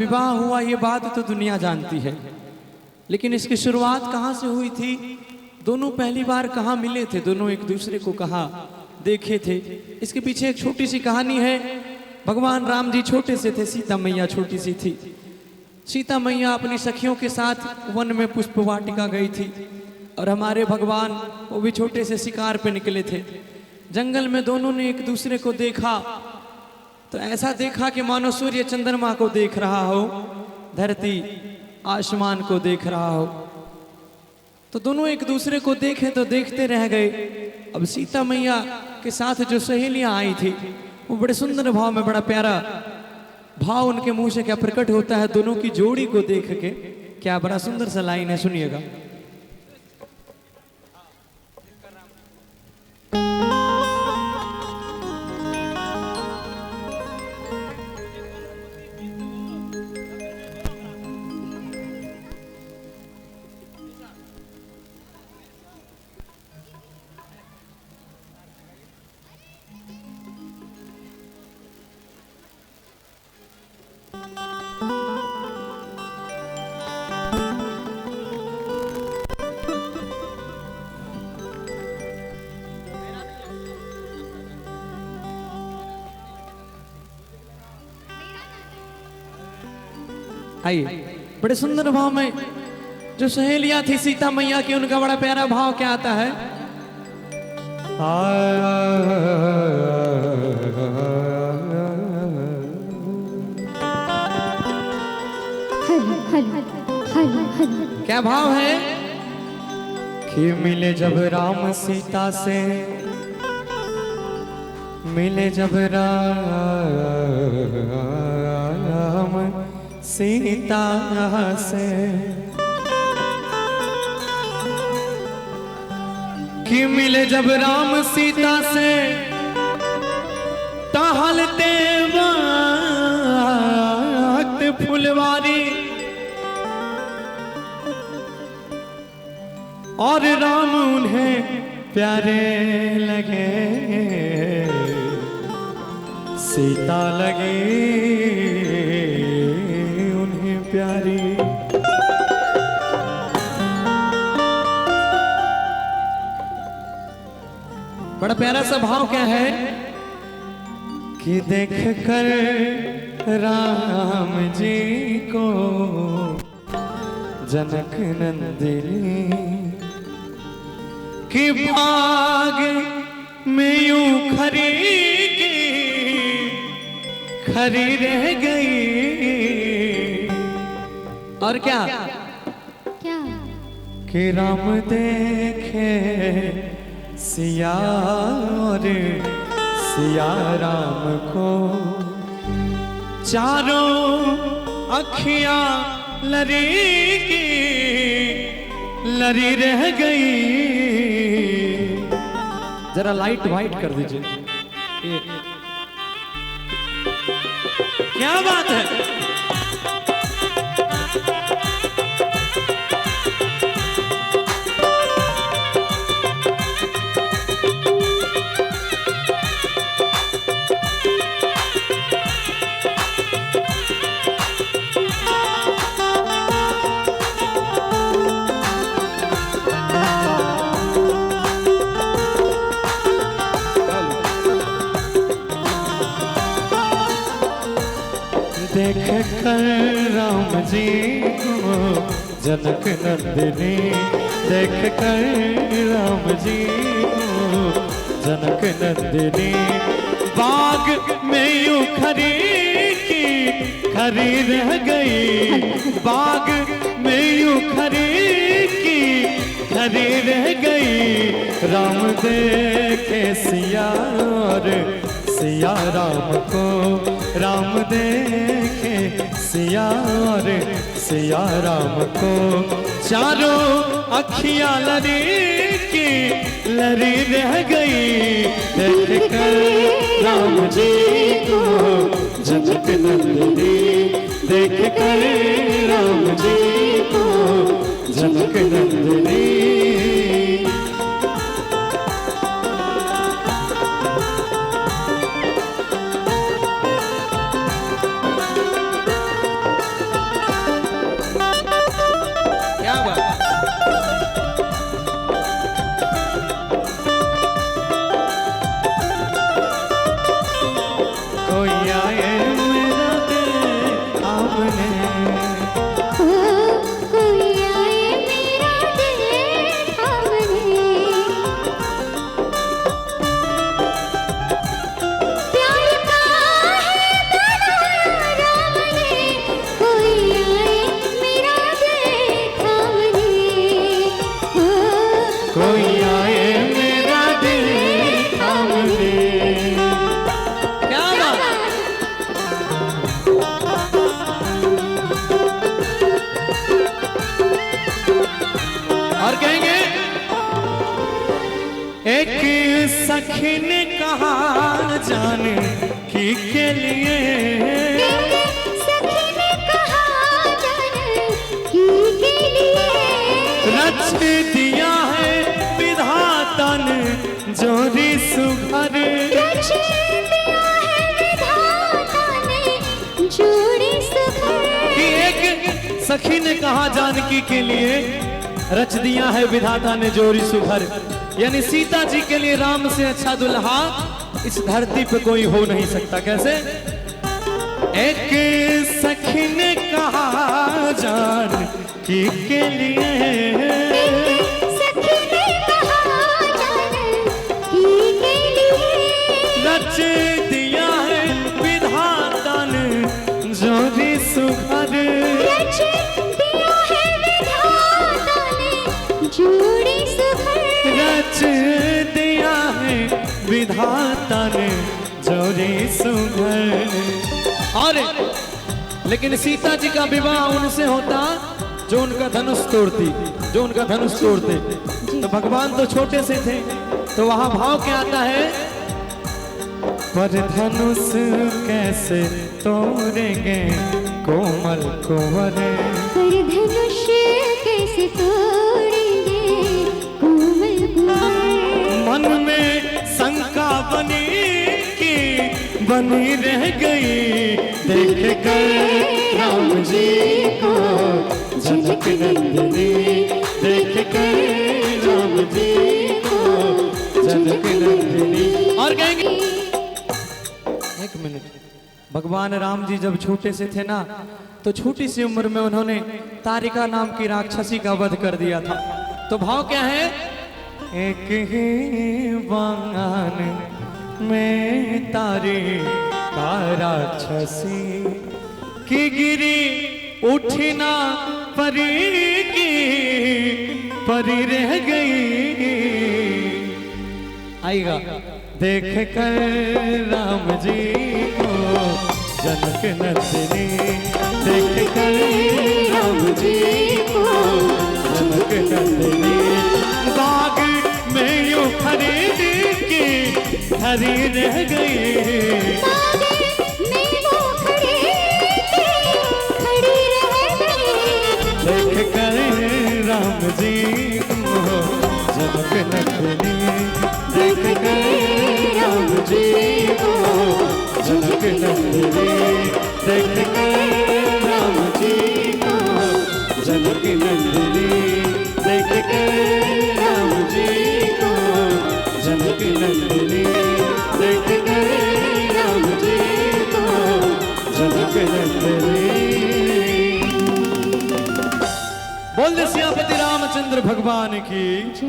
विवाह हुआ ये बात तो दुनिया जानती है, लेकिन इसकी शुरुआत कहाँ से हुई थी? दोनों पहली बार कहाँ मिले थे, दोनों एक दूसरे को कहाँ देखे थे? इसके पीछे एक छोटी सी कहानी है। भगवान राम जी छोटे से थे, सीता मैया छोटी सी थी। सीता मैया अपनी सखियों के साथ वन में पुष्प वाटिका गई थी और हमारे भगवान वो भी छोटे से शिकार पे निकले थे। जंगल में दोनों ने एक दूसरे को देखा तो ऐसा देखा कि मानो सूर्य चंद्रमा को देख रहा हो, धरती आसमान को देख रहा हो। तो दोनों एक दूसरे को देखे तो देखते रह गए। अब सीता मैया के साथ जो सहेलियां आई थी वो बड़े सुंदर भाव में, बड़ा प्यारा भाव उनके मुंह से क्या प्रकट होता है दोनों की जोड़ी को देख के। क्या बड़ा सुंदर सा लाइन है, सुनिएगा। आइए, बड़े सुंदर भाव में जो सहेलियां थी सीता मैया की, उनका बड़ा प्यारा भाव क्या आता है। क्या भाव है कि मिले जब राम सीता से, मिले जब राम सीता से, कि मिले जब राम सीता से, टहलते वक्त फुलवारी, और राम उन्हें प्यारे लगे, सीता लगे प्यारी। बड़ा प्यारा सा भाव क्या है कि देख कर राम जी को जनक नंदिनी की बाग में यूं खरी की खरी रह गई। और क्या क्या कि राम देखे सिया और सिया राम को, चारों अखियां लरी की लरी रह गई। जरा लाइट वाइट कर दीजिए। क्या बात है। देख कर राम जी को जनक नंदिनी, देख कर राम जी को जनक नंदिनी, बाग में यूं खरी की खरी रह गई, बाग में यूं खरी की खरी रह गई। राम देखे सिया और सिया राम को, राम देखे सिया और सिया राम को, चारों अखियां लरी की लरी रह गई। देख कर राम जी को जनक नंदिनी, देख कर राम जी को जनक नंदिनी। सामने। कोई आए मेरा दिल थामने, प्यार का है बनाया राम ने, कोई आए मेरा दिल थामने। कोई आए मेरा दिल थामने। क्या बात। और कहेंगे एक सखी ने कहा जाने की के लिए, सखी ने कहा जानकी के लिए, रच दिया है विधाता ने जोरी सुघर। रच दिया है विधाता ने जोड़ी सुघर। कि एक सखी ने कहा जानकी के लिए, रच दिया है विधाता ने जोरी सुघर। यानी सीता जी के लिए राम से अच्छा दुल्हा इस धरती पे कोई हो नहीं सकता। कैसे? एक सखी ने कहा जानकी के लिए, सखी ने कहा जानकी के लिए, रच दिया है विधाता ने जोरी सुघर। रच दिया है विधाता ने जोड़ी सुघर। रच दिया है विधाता ने जोरी सुघर। और लेकिन सीता जी का विवाह उनसे होता जो उनका धनुष तोड़ती, जो उनका धनुष तोड़ते। तो भगवान तो छोटे से थे, तो वहां भाव क्या आता है? पर धनुष कैसे तोड़ेंगे कोमल कुंवर, पर धनुष कैसे तोड़ेंगे कोमल कुंवर। मन में शंका बनी की बनी रह गई, देख कर राम जी को जनक नंदिनी, देख कर राम जी को जनक नंदिनी। और कहेंगे एक मिनट, भगवान राम जी जब छोटे से थे ना, तो छोटी सी उम्र में उन्होंने तारिका नाम की राक्षसी का वध कर दिया था। तो भाव क्या है? एक ही बागान में तारिका राक्षसी की गिरी, उठना परी की परी रह गई। आएगा देख कर राम जी को जनक नंदिनी, देख कर राम जी को जनक नंदिनी। बाग में यूं खरीद के हरी रह गई, बाग में वो खड़ी रह गई। देख कर राम जी को जनक नंदिनी, देख कर राम जी को जनक नंदिनी, देख कर राम जी को जनक नंदिनी, देख कर राम जी को जनक नंदिनी, देख कर राम जी को जनक नंदिनी। बोल दे सियापति रामचंद्र भगवान की। जय।